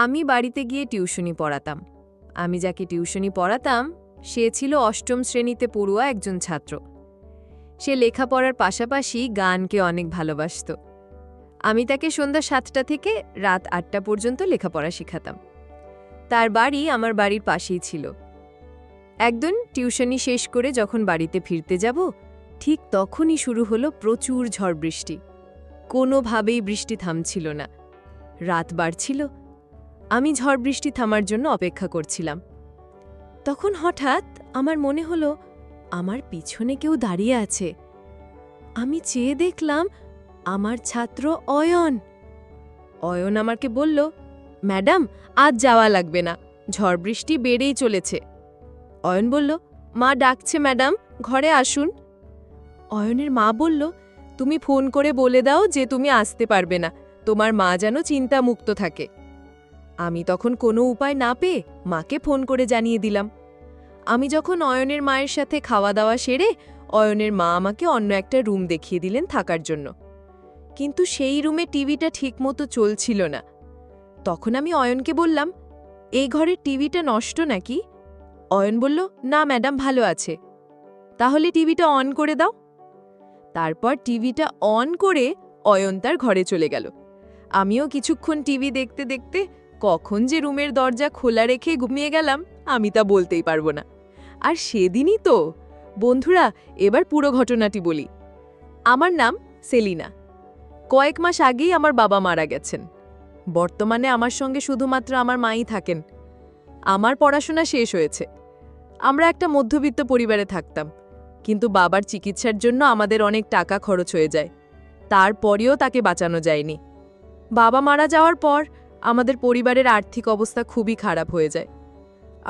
আমি বাড়িতে গিয়ে টিউশনি পড়াতাম। আমি যাকে টিউশনি পড়াতাম সে ছিল অষ্টম শ্রেণীতে পড়ুয়া একজন ছাত্র। সে লেখাপড়ার পাশাপাশি গানকে অনেক ভালোবাসত। আমি তাকে সন্ধ্যা 7টা থেকে রাত 8টা পর্যন্ত লেখাপড়া শেখাতাম। তার বাড়ি আমার বাড়ির পাশেই ছিল। একদিন টিউশনি শেষ করে যখন বাড়িতে ফিরতে যাব, ঠিক তখনই শুরু হলো প্রচুর ঝড় বৃষ্টি। কোনোভাবেই বৃষ্টি থামছিল না। রাত বাড়ছিল। আমি ঝড় বৃষ্টি থামার জন্য অপেক্ষা করছিলাম। তখন হঠাৎ আমার মনে হলো আমার পিছনে কেউ দাঁড়িয়ে আছে। আমি চেয়ে দেখলাম আমার ছাত্র অয়ন। অয়ন আমাকে বলল, ম্যাডাম, আজ যাওয়া লাগবে না, ঝড় বৃষ্টি বেড়েই চলেছে। অয়ন বলল, মা ডাকছে ম্যাডাম, ঘরে আসুন। অয়নের মা বলল, তুমি ফোন করে বলে দাও যে তুমি আসতে পারবে না, তোমার মা যেন চিন্তামুক্ত থাকে। আমি তখন কোনো উপায় না পেয়ে মাকে ফোন করে জানিয়ে দিলাম। আমি যখন অয়নের মায়ের সাথে খাওয়া দাওয়া সেরে, অয়নের মা আমাকে অন্য একটা রুম দেখিয়ে দিলেন থাকার জন্য। কিন্তু সেই রুমে টিভিটা ঠিকমতো চলছিল না। তখন আমি অয়নকে বললাম, এই ঘরের টিভিটা নষ্ট নাকি? অয়ন বলল, না ম্যাডাম, ভালো আছে। তাহলে টিভিটা অন করে দাও। তারপর টিভিটা অন করে অয়ন তার ঘরে চলে গেল। আমিও কিছুক্ষণ টিভি দেখতে দেখতে কখন যে রুমের দরজা খোলা রেখে ঘুমিয়ে গেলাম আমি তা বলতেই পারবো না। আর সেদিনই তো। বন্ধুরা, এবার পুরো ঘটনাটি বলি। আমার নাম সেলিনা। কয়েক মাস আগেই আমার বাবা মারা গেছেন। বর্তমানে আমার সঙ্গে শুধুমাত্র আমার মাই থাকেন। আমার পড়াশোনা শেষ হয়েছে। আমরা একটা মধ্যবিত্ত পরিবারে থাকতাম, কিন্তু বাবার চিকিৎসার জন্য আমাদের অনেক টাকা খরচ হয়ে যায়। তারপরেও তাকে বাঁচানো যায়নি। বাবা মারা যাওয়ার পর আমাদের পরিবারের আর্থিক অবস্থা খুবই খারাপ হয়ে যায়।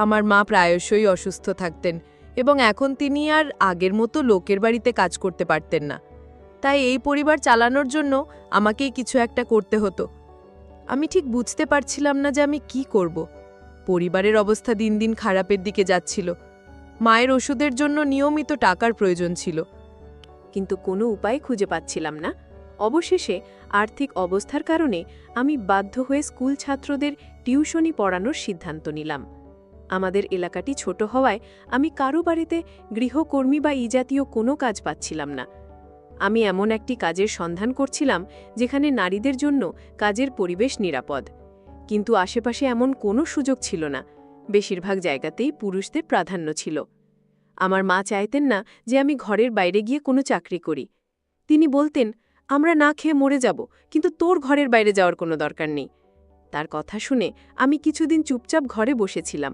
আমার মা প্রায়শই অসুস্থ থাকতেন এবং এখন তিনি আর আগের মতো লোকের বাড়িতে কাজ করতে পারতেন না। তাই এই পরিবার চালানোর জন্য আমাকেই কিছু একটা করতে হতো। আমি ঠিক বুঝতে পারছিলাম না যে আমি কি করব। পরিবারের অবস্থা দিন দিন খারাপের দিকে যাচ্ছিল। মায়ের ওষুধের জন্য নিয়মিত টাকার প্রয়োজন ছিল, কিন্তু কোনো উপায় খুঁজে পাচ্ছিলাম না। অবশেষে আর্থিক অবস্থার কারণে আমি বাধ্য হয়ে স্কুল ছাত্রদের টিউশনি পড়ানোর সিদ্ধান্ত নিলাম। আমাদের এলাকাটি ছোট হওয়ায় আমি কারো বাড়িতে গৃহকর্মী বা জাতীয় কোনো কাজ পাচ্ছিলাম না। আমি এমন একটি কাজের সন্ধান করছিলাম যেখানে নারীদের জন্য কাজের পরিবেশ নিরাপদ, কিন্তু আশেপাশে এমন কোনো সুযোগ ছিল না। বেশিরভাগ জায়গাতেই পুরুষদের প্রাধান্য ছিল। আমার মা চাইতেন না যে আমি ঘরের বাইরে গিয়ে কোনো চাকরি করি। তিনি বলতেন, আমরা না খেয়ে মরে যাব, কিন্তু তোর ঘরের বাইরে যাওয়ার কোনো দরকার নেই। তার কথা শুনে আমি কিছুদিন চুপচাপ ঘরে বসেছিলাম,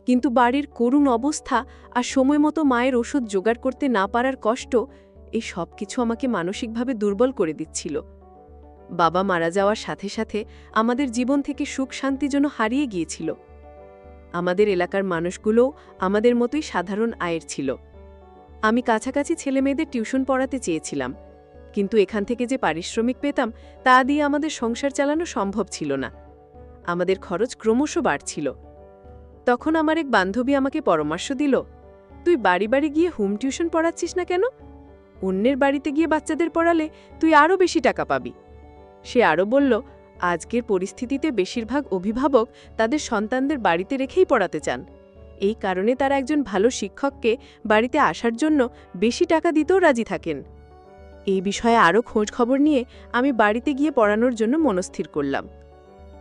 কিন্তু বাড়ির করুণ অবস্থা আর সময়মতো মায়ের ওষুধ জোগাড় করতে না পারার কষ্ট, এই সব কিছু আমাকে মানসিকভাবে দুর্বল করে দিচ্ছিল। বাবা মারা যাওয়ার সাথে সাথে আমাদের জীবন থেকে সুখ শান্তি যেন হারিয়ে গিয়েছিল। আমাদের এলাকার মানুষগুলোও আমাদের মতোই সাধারণ আয়ের ছিল। আমি কাছাকাছি ছেলেমেয়েদের টিউশন পড়াতে চেয়েছিলাম, কিন্তু এখান থেকে যে পারিশ্রমিক পেতাম তা দিয়ে আমাদের সংসার চালানো সম্ভব ছিল না। আমাদের খরচ ক্রমশ বাড়ছিল। তখন আমার এক বান্ধবী আমাকে পরামর্শ দিল, তুই বাড়ি বাড়ি গিয়ে হোম টিউশন পড়াচ্ছিস না কেন? অন্যের বাড়িতে গিয়ে বাচ্চাদের পড়ালে তুই আরও বেশি টাকা পাবি। সে আরও বলল, আজকের পরিস্থিতিতে বেশিরভাগ অভিভাবক তাদের সন্তানদের বাড়িতে রেখেই পড়াতে চান। এই কারণে তারা একজন ভালো শিক্ষককে বাড়িতে আসার জন্য বেশি টাকা দিতেও রাজি থাকেন। এই বিষয়ে আরও খোঁজ খবর নিয়ে আমি বাড়িতে গিয়ে পড়ানোর জন্য মনস্থির করলাম।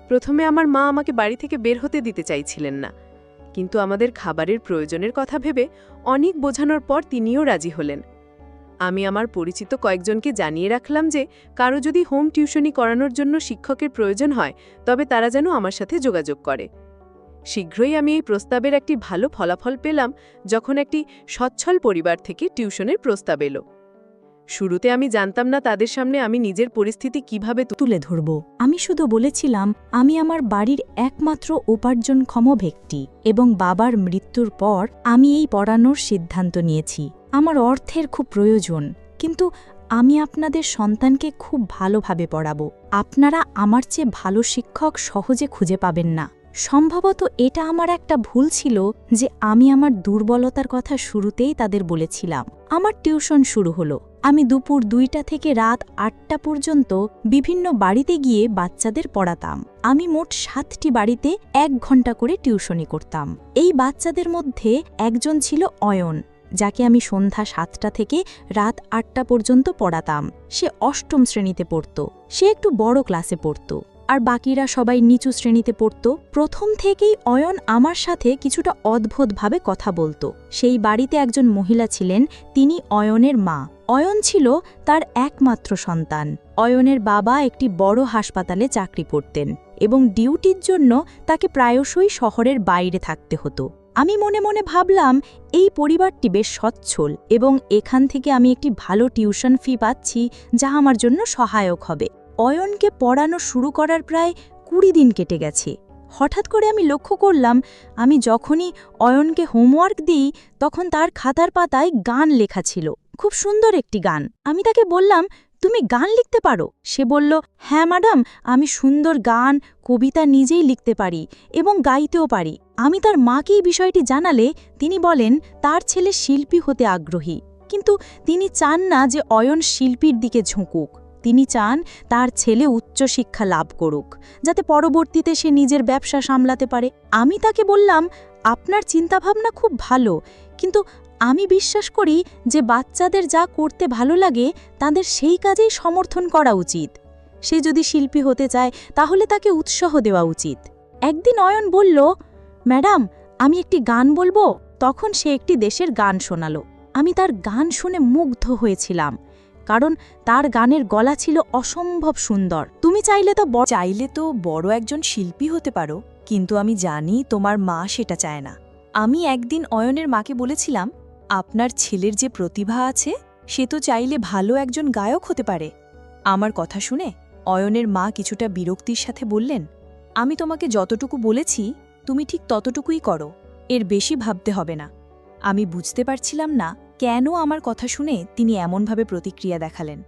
প্রথমে আমার মা আমাকে বাড়ি থেকে বের হতে দিতে চাইছিলেন না, কিন্তু আমাদের খাবারের প্রয়োজনের কথা ভেবে অনেক বোঝানোর পর তিনিও রাজি হলেন। আমি আমার পরিচিত কয়েকজনকে জানিয়ে রাখলাম যে কারো যদি হোম টিউশনি করানোর জন্য শিক্ষকের প্রয়োজন হয় তবে তারা যেন আমার সাথে যোগাযোগ করে। শীঘ্রই আমি এই প্রস্তাবের একটি ভালো ফলাফল পেলাম যখন একটি সচ্ছল পরিবার থেকে টিউশনের প্রস্তাব এলো। শুরুতে আমি জানতাম না তাদের সামনে আমি নিজের পরিস্থিতি কিভাবে তুলে ধরব। আমি শুধু বলেছিলাম আমি আমার বাড়ির একমাত্র উপার্জনক্ষম ব্যক্তি এবং বাবার মৃত্যুর পর আমি এই পড়ানোর সিদ্ধান্ত নিয়েছি। আমার অর্থের খুব প্রয়োজন, কিন্তু আমি আপনাদের সন্তানকে খুব ভালোভাবে পড়াবো। আপনারা আমার চেয়ে ভালো শিক্ষক সহজে খুঁজে পাবেন না। সম্ভবত এটা আমার একটা ভুল ছিল যে আমি আমার দুর্বলতার কথা শুরুতেই তাদের বলেছিলাম। আমার টিউশন শুরু হলো। আমি দুপুর 2টা থেকে রাত 8টা পর্যন্ত বিভিন্ন বাড়িতে গিয়ে বাচ্চাদের পড়াতাম। আমি মোট 7টি বাড়িতে 1 ঘন্টা করে টিউশনি করতাম। এই বাচ্চাদের মধ্যে একজন ছিল অয়ন, যাকে আমি সন্ধ্যা 7টা থেকে রাত 8টা পর্যন্ত পড়াতাম। সে 8ম শ্রেণীতে পড়ত। সে একটু বড় ক্লাসে পড়ত, আর বাকিরা সবাই নিচু শ্রেণীতে পড়ত। প্রথম থেকেই অয়ন আমার সাথে কিছুটা অদ্ভুতভাবে কথা বলতো। সেই বাড়িতে একজন মহিলা ছিলেন, তিনি অয়নের মা। অয়ন ছিল তার একমাত্র সন্তান। অয়নের বাবা একটি বড় হাসপাতালে চাকরি করতেন এবং ডিউটির জন্য তাকে প্রায়শই শহরের বাইরে থাকতে হতো। আমি মনে মনে ভাবলাম, এই পরিবারটি বেশ সচ্ছল এবং এখান থেকে আমি একটি ভালো টিউশন ফি পাচ্ছি, যা আমার জন্য সহায়ক হবে। অয়নকে পড়ানো শুরু করার প্রায় 20 দিন কেটে গেছে। হঠাৎ করে আমি লক্ষ্য করলাম, আমি যখনই অয়নকে হোমওয়ার্ক দিই তখন তার খাতার পাতায় গান লেখা ছিল, খুব সুন্দর একটি গান। আমি তাকে বললাম, তুমি গান লিখতে পারো? সে বলল, হ্যাঁ ম্যাডাম, আমি সুন্দর গান, কবিতা নিজেই লিখতে পারি এবং গাইতেও পারি। আমি তার মাকে এই বিষয়টি জানালে তিনি বলেন তার ছেলে শিল্পী হতে আগ্রহী, কিন্তু তিনি চান না যে অয়ন শিল্পীর দিকে ঝুঁকুক। তিনি চান তার ছেলে উচ্চশিক্ষা লাভ করুক, যাতে পরবর্তীতে সে নিজের ব্যবসা সামলাতে পারে। আমি তাকে বললাম, আপনার চিন্তাভাবনা খুব ভালো, কিন্তু আমি বিশ্বাস করি যে বাচ্চাদের যা করতে ভালো লাগে তাদের সেই কাজেই সমর্থন করা উচিত। সে যদি শিল্পী হতে চায় তাহলে তাকে উৎসাহ দেওয়া উচিত। একদিন অয়ন বলল, ম্যাডাম, আমি একটি গান বলবো। তখন সে একটি দেশের গান শোনালো। আমি তার গান শুনে মুগ্ধ হয়েছিলাম, কারণ তার গানের গলা ছিল অসম্ভব সুন্দর। তুমি চাইলে তো বড় একজন শিল্পী হতে পারো, কিন্তু আমি জানি তোমার মা সেটা চায় না। আমি একদিন অয়নের মাকে বলেছিলাম, আপনার ছেলের যে প্রতিভা আছে সে তো চাইলে ভালো একজন গায়ক হতে পারে। আমার কথা শুনে অয়নের মা কিছুটা বিরক্তির সাথে বললেন, আমি তোমাকে যতটুকু বলেছি তুমি ঠিক ততটুকুই করো, এর বেশি ভাবতে হবে না। আমি বুঝতে পারছিলাম না কেন আমার কথা শুনে তিনি এমনভাবে প্রতিক্রিয়া দেখালেন।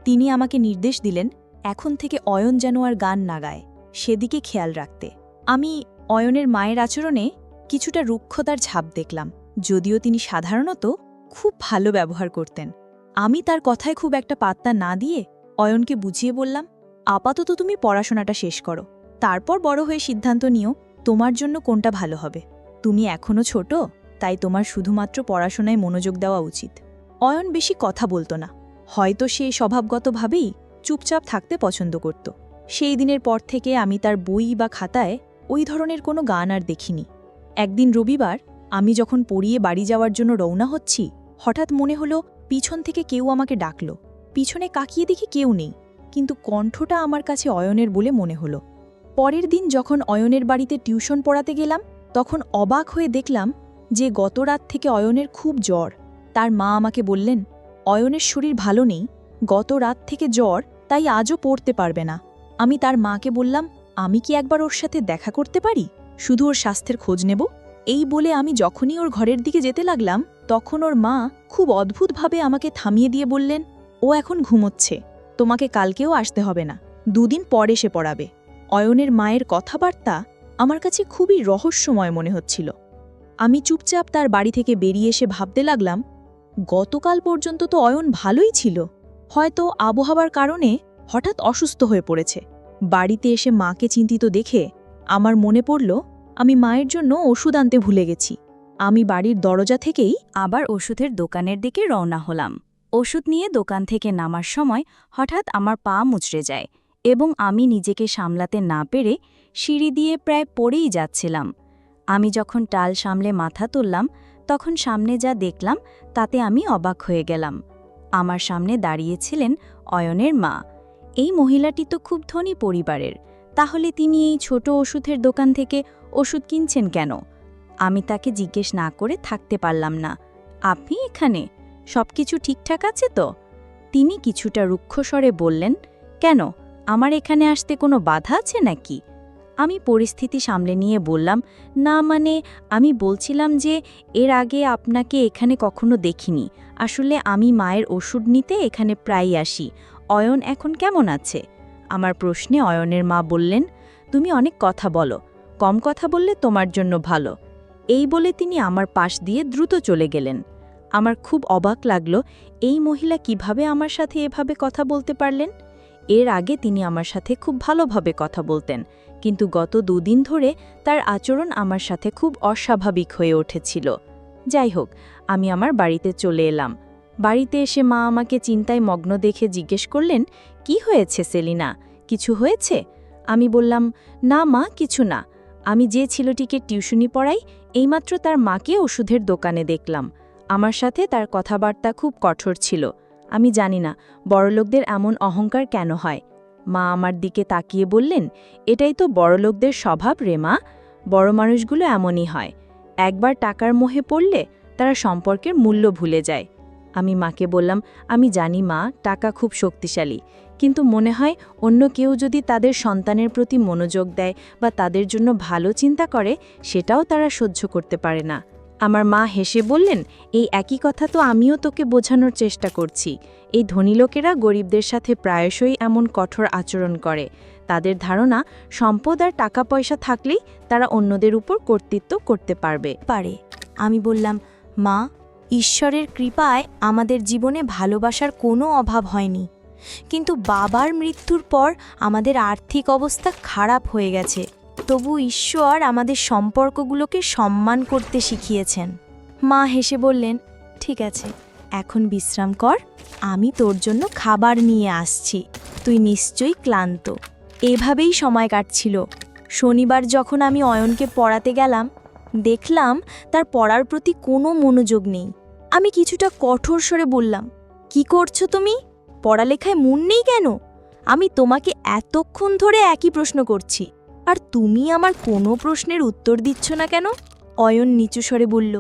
তিনি আমাকে নির্দেশ দিলেন, এখন থেকে অয়ন যেন আর গান না গায়, সেদিকে খেয়াল রাখতে। আমি অয়নের মায়ের আচরণে কিছুটা রুক্ষতার ছাপ দেখলাম, যদিও তিনি সাধারণত খুব ভালো ব্যবহার করতেন। আমি তার কথায় খুব একটা পাত্তা না দিয়ে অয়নকে বুঝিয়ে বললাম, আপাতত তুমি পড়াশোনাটা শেষ করো, তারপর বড় হয়ে সিদ্ধান্ত নিও তোমার জন্য কোনটা ভালো হবে। তুমি এখনও ছোট, তাই তোমার শুধুমাত্র পড়াশোনায় মনোযোগ দেওয়া উচিত। অয়ন বেশি কথা বলতো না, হয়তো সে স্বভাবগতভাবেই চুপচাপ থাকতে পছন্দ করত। সেই দিনের পর থেকে আমি তার বই বা খাতায় ওই ধরনের কোনো গান আর দেখিনি। একদিন রবিবার আমি যখন পড়িয়ে বাড়ি যাওয়ার জন্য রওনা হচ্ছি, হঠাৎ মনে হলো পিছন থেকে কেউ আমাকে ডাকল। পিছনে কাকিয়ে দেখি কেউ নেই, কিন্তু কণ্ঠটা আমার কাছে অয়নের বলে মনে হলো। পরের দিন যখন অয়নের বাড়িতে টিউশন পড়াতে গেলাম, তখন অবাক হয়ে দেখলাম যে গত রাত থেকে অয়নের খুব জ্বর। তার মা আমাকে বললেন, অয়নের শরীর ভালো নেই, গত রাত থেকে জ্বর, তাই আজও পড়তে পারবে না। আমি তার মাকে বললাম, আমি কি একবার ওর সাথে দেখা করতে পারি, শুধু ওর স্বাস্থ্যের খোঁজ নেব? এই বলে আমি যখনই ওর ঘরের দিকে যেতে লাগলাম, তখন ওর মা খুব অদ্ভুতভাবে আমাকে থামিয়ে দিয়ে বললেন, ও এখন ঘুমোচ্ছে, তোমাকে কালকেও আসতে হবে না, 2 দিন পরে সে পড়াবে। অয়নের মায়ের কথাবার্তা আমার কাছে খুবই রহস্যময় মনে হচ্ছিল। আমি চুপচাপ তার বাড়ি থেকে বেরিয়ে এসে ভাবতে লাগলাম, গতকাল পর্যন্ত তো অয়ন ভালোই ছিল, হয়তো আবহাওয়ার কারণে হঠাৎ অসুস্থ হয়ে পড়েছে। বাড়িতে এসে মাকে চিন্তিত দেখে আমার মনে পড়ল আমি মায়ের জন্য ওষুধ আনতে ভুলে গেছি। আমি বাড়ির দরজা থেকেই আবার ওষুধের দোকানের দিকে রওনা হলাম। ওষুধ নিয়ে দোকান থেকে নামার সময় হঠাৎ আমার পা মুচড়ে যায় এবং আমি নিজেকে সামলাতে না পেরে সিঁড়ি দিয়ে প্রায় পড়েই যাচ্ছিলাম। আমি যখন টাল সামলে মাথা তুললাম, তখন সামনে যা দেখলাম তাতে আমি অবাক হয়ে গেলাম। আমার সামনে দাঁড়িয়েছিলেন অয়নের মা। এই মহিলাটি তো খুব ধনী পরিবারের, তাহলে তিনি এই ছোট ওষুধের দোকান থেকে ওষুধ কিনছেন কেন? আমি তাকে জিজ্ঞেস না করে থাকতে পারলাম না, আপনি এখানে? সবকিছু ঠিকঠাক আছে তো? তিনি কিছুটা রুক্ষস্বরে বললেন, কেন, আমার এখানে আসতে কোনো বাধা আছে নাকি? আমি পরিস্থিতি সামলে নিয়ে বললাম, না মানে আমি বলছিলাম যে এর আগে আপনাকে এখানে কখনো দেখিনি। আসলে আমি মায়ের ওষুধ নিতে এখানে প্রায়ই আসি। অয়ন এখন কেমন আছে? আমার প্রশ্নে অয়নের মা বললেন, তুমি অনেক কথা বলো, কম কথা বললে তোমার জন্য ভালো। এই বলে তিনি আমার পাশ দিয়ে দ্রুত চলে গেলেন। আমার খুব অবাক লাগল, এই মহিলা কিভাবে আমার সাথে এভাবে কথা বলতে পারলেন। এর আগে তিনি আমার সাথে খুব ভালোভাবে কথা বলতেন, কিন্তু গত 2 দিন ধরে তার আচরণ আমার সাথে খুব অস্বাভাবিক হয়ে উঠেছিল। যাই হোক, আমি আমার বাড়িতে চলে এলাম। বাড়িতে এসে মা আমাকে চিন্তায় মগ্ন দেখে জিজ্ঞেস করলেন, কি হয়েছে সেলিনা, কিছু হয়েছে? আমি বললাম, না মা, কিছু না। আমি যে ছেলেটিকে টিউশনি পড়াই, এইমাত্র তার মাকে ওষুধের দোকানে দেখলাম। আমার সাথে তার কথাবার্তা খুব কঠোর ছিল। আমি জানি না বড়লোকদের এমন অহংকার কেন হয়। মা আমার দিকে তাকিয়ে বললেন, এটাই তো বড়লোকদের স্বভাব রে মা, বড় মানুষগুলো এমনই হয়। একবার টাকার মোহে পড়লে তারা সম্পর্কের মূল্য ভুলে যায়। আমি মাকে বললাম, আমি জানি মা, টাকা খুব শক্তিশালী, কিন্তু মনে হয় অন্য কেউ যদি তাদের সন্তানের প্রতি মনোযোগ দেয় বা তাদের জন্য ভালো চিন্তা করে, সেটাও তারা সহ্য করতে পারে না। আমার মা হেসে বললেন, এই একই কথা তো আমিও তোকে বোঝানোর চেষ্টা করছি। এই ধনী লোকেরা গরিবদের সাথে প্রায়শই এমন কঠোর আচরণ করে। তাদের ধারণা সম্পদ আর টাকা পয়সা থাকলেই তারা অন্যদের উপর কর্তৃত্ব করতে পারবে। আমি বললাম, মা, ঈশ্বরের কৃপায় আমাদের জীবনে ভালোবাসার কোনো অভাব হয়নি, কিন্তু বাবার মৃত্যুর পর আমাদের আর্থিক অবস্থা খারাপ হয়ে গেছে। তবু ঈশ্বর আমাদের সম্পর্কগুলোকে সম্মান করতে শিখিয়েছেন। মা হেসে বললেন, ঠিক আছে, এখন বিশ্রাম কর, আমি তোর জন্য খাবার নিয়ে আসছি, তুই নিশ্চয়ই ক্লান্ত। এভাবেই সময় কাটছিল। শনিবার যখন আমি অয়নকে পড়াতে গেলাম, দেখলাম তার পড়ার প্রতি কোনো মনোযোগ নেই। আমি কিছুটা কঠোর স্বরে বললাম, কি করছো তুমি? পড়ালেখায় মন নেই কেন? আমি তোমাকে এতক্ষণ ধরে একই প্রশ্ন করছি, আর তুমি আমার কোনো প্রশ্নের উত্তর দিচ্ছ না কেন? অয়ন নিচু স্বরে বলল,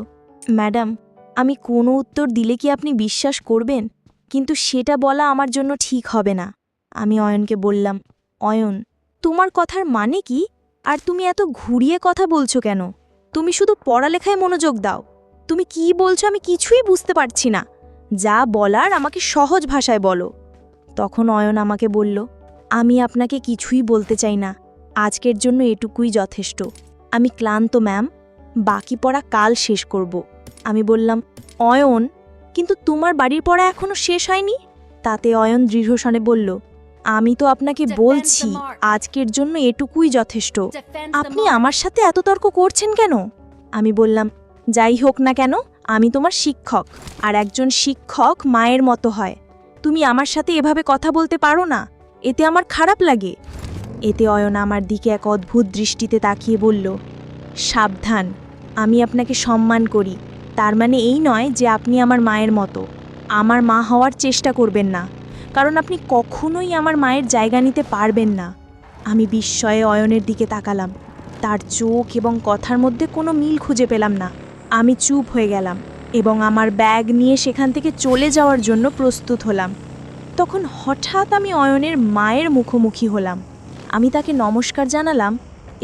ম্যাডাম, আমি কোনো উত্তর দিলে কি আপনি বিশ্বাস করবেন? কিন্তু সেটা বলা আমার জন্য ঠিক হবে না। আমি অয়নকে বললাম, অয়ন, তোমার কথার মানে কি? আর তুমি এত ঘুরিয়ে কথা বলছো কেন? তুমি শুধু পড়ালেখায় মনোযোগ দাও। তুমি কি বলছো আমি কিছুই বুঝতে পারছি না। যা বলার আমাকে সহজ ভাষায় বলো। তখন অয়ন আমাকে বলল, আমি আপনাকে কিছুই বলতে চাই না, আজকের জন্য এটুকুই যথেষ্ট। আমি ক্লান্ত ম্যাম, বাকি পড়া কাল শেষ করব। আমি বললাম, অয়ন, কিন্তু তোমার বাড়ির পড়া এখনো শেষ হয়নি। তাতে অয়ন দৃঢ়স্বরে বলল, আমি তো আপনাকে বলছি আজকের জন্য এটুকুই যথেষ্ট। আপনি আমার সাথে এত তর্ক করছেন কেন? আমি বললাম, যাই হোক না কেন, আমি তোমার শিক্ষক, আর একজন শিক্ষক মায়ের মতো হয়। তুমি আমার সাথে এভাবে কথা বলতে পারো না, এতে আমার খারাপ লাগে। এতে অয়ন আমার দিকে এক অদ্ভুত দৃষ্টিতে তাকিয়ে বলল, সাবধান, আমি আপনাকে সম্মান করি, তার মানে এই নয় যে আপনি আমার মায়ের মতো। আমার মা হওয়ার চেষ্টা করবেন না, কারণ আপনি কখনোই আমার মায়ের জায়গা নিতে পারবেন না। আমি বিস্ময়ে অয়নের দিকে তাকালাম। তার চোখ এবং কথার মধ্যে কোনো মিল খুঁজে পেলাম না। আমি চুপ হয়ে গেলাম এবং আমার ব্যাগ নিয়ে সেখান থেকে চলে যাওয়ার জন্য প্রস্তুত হলাম। তখন হঠাৎ আমি অয়নের মায়ের মুখোমুখি হলাম। আমি তাকে নমস্কার জানালাম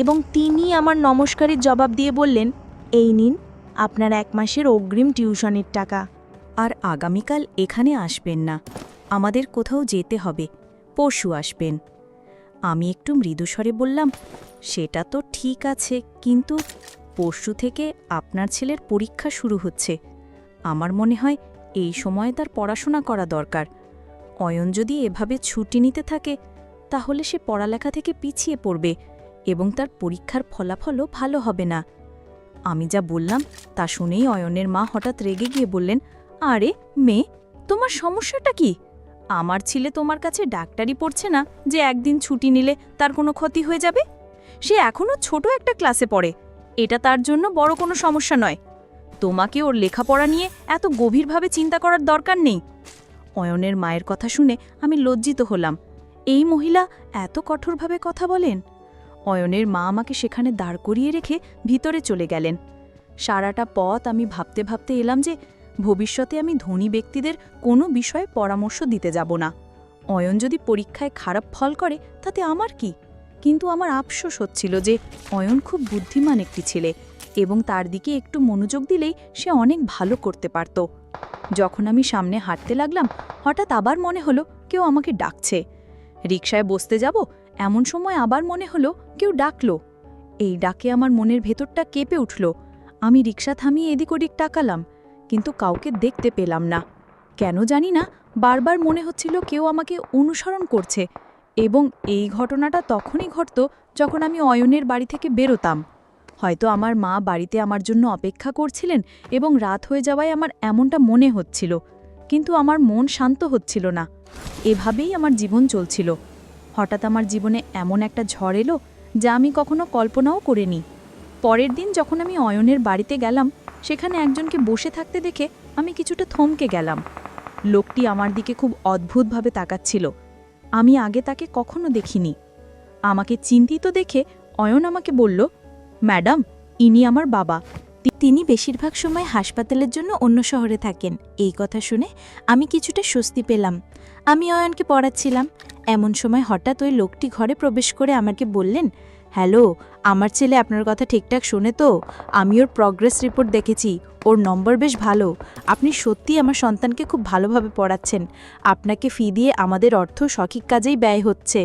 এবং তিনি আমার নমস্কারের জবাব দিয়ে বললেন, এই নিন আপনার 1 মাসের অগ্রিম টিউশনের টাকা। আর আগামীকাল এখানে আসবেন না, আমাদের কোথাও যেতে হবে, পরশু আসবেন। আমি একটু মৃদুস্বরে বললাম, সেটা তো ঠিক আছে, কিন্তু পরশু থেকে আপনার ছেলের পরীক্ষা শুরু হচ্ছে। আমার মনে হয় এই সময়ে তার পড়াশোনা করা দরকার। অয়ন যদি এভাবে ছুটি নিতে থাকে, তাহলে সে পড়ালেখা থেকে পিছিয়ে পড়বে এবং তার পরীক্ষার ফলাফলও ভালো হবে না। আমি যা বললাম তা শুনেই অয়নের মা হঠাৎ রেগে গিয়ে বললেন, আরে মেয়ে, তোমার সমস্যাটা কি? আমার ছেলে তোমার কাছে ডাক্তারি পড়ছে না যে একদিন ছুটি নিলে তার কোনো ক্ষতি হয়ে যাবে। সে এখনও ছোট একটা ক্লাসে পড়ে, এটা তার জন্য বড় কোনো সমস্যা নয়। তোমাকে ওর লেখাপড়া নিয়ে এত গভীরভাবে চিন্তা করার দরকার নেই। অয়নের মায়ের কথা শুনে আমি লজ্জিত হলাম। এই মহিলা এত কঠোরভাবে কথা বলেন? অয়নের মা আমাকে সেখানে দাঁড় করিয়ে রেখে ভিতরে চলে গেলেন। সারাটা পথ আমি ভাবতে ভাবতে এলাম যে ভবিষ্যতে আমি ধনী ব্যক্তিদের কোনো বিষয়ে পরামর্শ দিতে যাব না। অয়ন যদি পরীক্ষায় খারাপ ফল করে তাতে আমার কি? কিন্তু আমার আফসোস হচ্ছিল যে অয়ন খুব বুদ্ধিমান একটি ছেলে এবং তার দিকে একটু মনোযোগ দিলেই সে অনেক ভালো করতে পারত। যখন আমি সামনে হাঁটতে লাগলাম, হঠাৎ আবার মনে হলো কেউ আমাকে ডাকছে। রিকশায় বসতে যাব, এমন সময় আবার মনে হলো কেউ ডাকলো। এই ডাকে আমার মনের ভেতরটা কেঁপে উঠল। আমি রিকশা থামিয়ে এদিক ওদিক তাকালাম, কিন্তু কাউকে দেখতে পেলাম না। কেন জানি না, বারবার মনে হচ্ছিল কেউ আমাকে অনুসরণ করছে। এবং এই ঘটনাটা তখনই ঘটত যখন আমি অয়নের বাড়ি থেকে বেরোতাম। হয়তো আমার মা বাড়িতে আমার জন্য অপেক্ষা করছিলেন এবং রাত হয়ে যাওয়ায় আমার এমনটা মনে হচ্ছিল, কিন্তু আমার মন শান্ত হচ্ছিল না। এভাবেই আমার জীবন চলছিল। হঠাৎ আমার জীবনে এমন একটা ঝড় এলো যা আমি কখনো কল্পনাও করিনি। পরের দিন যখন আমি অয়নের বাড়িতে গেলাম, সেখানে একজনকে বসে থাকতে দেখে আমি কিছুটা থমকে গেলাম। লোকটি আমার দিকে খুব অদ্ভুতভাবে তাকাচ্ছিল। আমি আগে তাকে কখনো দেখিনি। আমাকে চিন্তিত দেখে অয়ন আমাকে বলল, ম্যাডাম, ইনি আমার বাবা। তিনি বেশিরভাগ সময় হাসপাতালের জন্য অন্য শহরে থাকেন। এই কথা শুনে আমি কিছুটা স্বস্তি পেলাম। আমি অয়নকে পড়াচ্ছিলাম, এমন সময় হঠাৎ ওই লোকটি ঘরে প্রবেশ করে আমাকে বললেন, হ্যালো, আমার ছেলে আপনার কথা ঠিকঠাক শুনে তো? আমি ওর প্রগ্রেস রিপোর্ট দেখেছি, ওর নম্বর বেশ ভালো। আপনি সত্যিই আমার সন্তানকে খুব ভালোভাবে পড়াচ্ছেন। আপনাকে ফি দিয়ে আমাদের অর্থ সঠিক কাজেই ব্যয় হচ্ছে।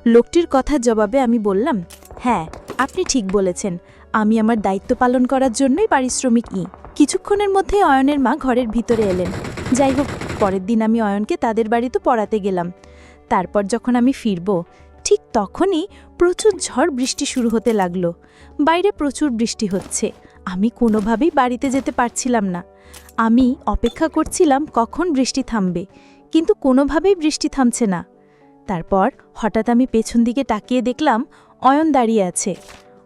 লোকটির কথার জবাবে আমি বললাম, হ্যাঁ, আপনি ঠিক বলেছেন, আমি আমার দায়িত্ব পালন করার জন্যই পারিশ্রমিক নিই। কিছুক্ষণের মধ্যে অয়নের মা ঘরের ভিতরে এলেন। যাই হোক, পরের দিন আমি অয়নকে তাদের বাড়িতে পড়াতে গেলাম। তারপর যখন আমি ফিরব, ঠিক তখনই প্রচুর ঝড় বৃষ্টি শুরু হতে লাগলো। বাইরে প্রচুর বৃষ্টি হচ্ছে। আমি কোনোভাবেই বাড়িতে যেতে পারছিলাম না। আমি অপেক্ষা করছিলাম কখন বৃষ্টি থামবে, কিন্তু কোনোভাবেই বৃষ্টি থামছে না। তারপর হঠাৎ আমি পেছন দিকে তাকিয়ে দেখলাম অয়ন দাঁড়িয়ে আছে।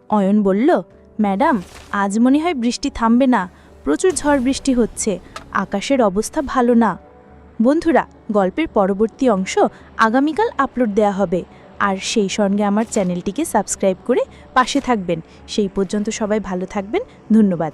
অয়ন বলল, ম্যাডাম, আজ মনে হয় বৃষ্টি থামবে না, প্রচুর ঝড় বৃষ্টি হচ্ছে, আকাশের অবস্থা ভালো না। বন্ধুরা, গল্পের পরবর্তী অংশ আগামীকাল আপলোড দেয়া হবে, আর সেই সঙ্গে আমার চ্যানেলটিকে সাবস্ক্রাইব করে পাশে থাকবেন। সেই পর্যন্ত সবাই ভালো থাকবেন। ধন্যবাদ।